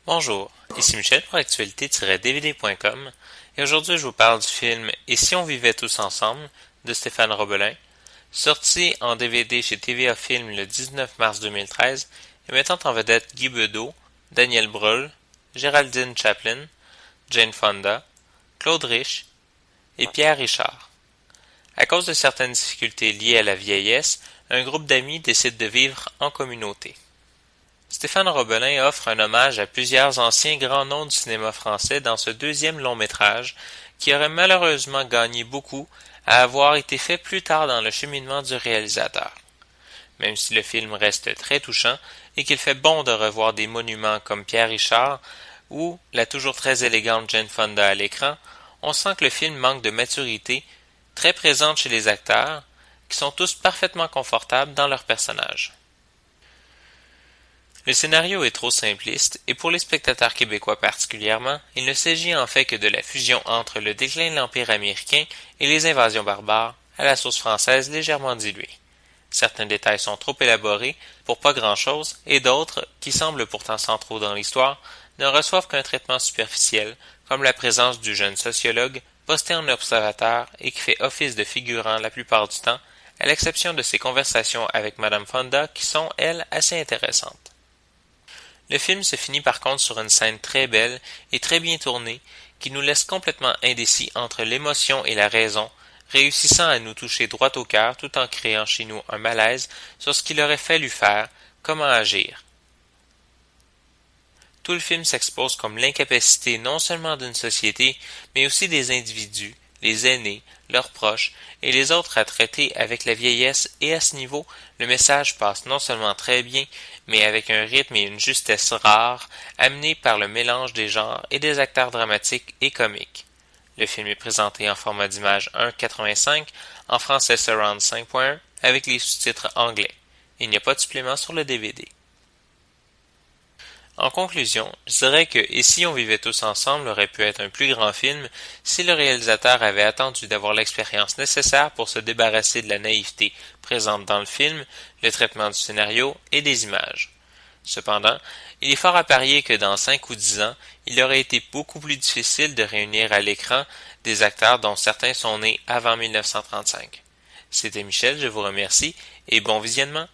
Bonjour, ici Michel pour actualité-dvd.com et aujourd'hui je vous parle du film Et si on vivait tous ensemble de Stéphane Robelin, sorti en DVD chez TVA Film le 19 mars 2013 et mettant en vedette Guy Bedos, Daniel Brühl, Géraldine Chaplin, Jane Fonda, Claude Rich et Pierre Richard. À cause de certaines difficultés liées à la vieillesse, un groupe d'amis décide de vivre en communauté. Stéphane Robelin offre un hommage à plusieurs anciens grands noms du cinéma français dans ce deuxième long-métrage qui aurait malheureusement gagné beaucoup à avoir été fait plus tard dans le cheminement du réalisateur. Même si le film reste très touchant et qu'il fait bon de revoir des monuments comme Pierre Richard ou la toujours très élégante Jane Fonda à l'écran, on sent que le film manque de maturité, très présente chez les acteurs, qui sont tous parfaitement confortables dans leurs personnages. Le scénario est trop simpliste, et pour les spectateurs québécois particulièrement, il ne s'agit en fait que de la fusion entre le déclin de l'Empire américain et les invasions barbares, à la sauce française légèrement diluée. Certains détails sont trop élaborés pour pas grand-chose, et d'autres, qui semblent pourtant centraux dans l'histoire, ne reçoivent qu'un traitement superficiel, comme la présence du jeune sociologue, posté en observateur et qui fait office de figurant la plupart du temps, à l'exception de ses conversations avec Madame Fonda qui sont, elles, assez intéressantes. Le film se finit par contre sur une scène très belle et très bien tournée qui nous laisse complètement indécis entre l'émotion et la raison, réussissant à nous toucher droit au cœur tout en créant chez nous un malaise sur ce qu'il aurait fallu faire, comment agir. Tout le film s'expose comme l'incapacité non seulement d'une société, mais aussi des individus, les aînés, leurs proches et les autres à traiter avec la vieillesse, et à ce niveau, le message passe non seulement très bien, mais avec un rythme et une justesse rares, amenés par le mélange des genres et des acteurs dramatiques et comiques. Le film est présenté en format d'image 1.85, en français Surround 5.1, avec les sous-titres anglais. Il n'y a pas de supplément sur le DVD. En conclusion, je dirais que Et si on vivait tous ensemble aurait pu être un plus grand film si le réalisateur avait attendu d'avoir l'expérience nécessaire pour se débarrasser de la naïveté présente dans le film, le traitement du scénario et des images. Cependant, il est fort à parier que dans 5 ou 10 ans, il aurait été beaucoup plus difficile de réunir à l'écran des acteurs dont certains sont nés avant 1935. C'était Michel, je vous remercie et bon visionnement.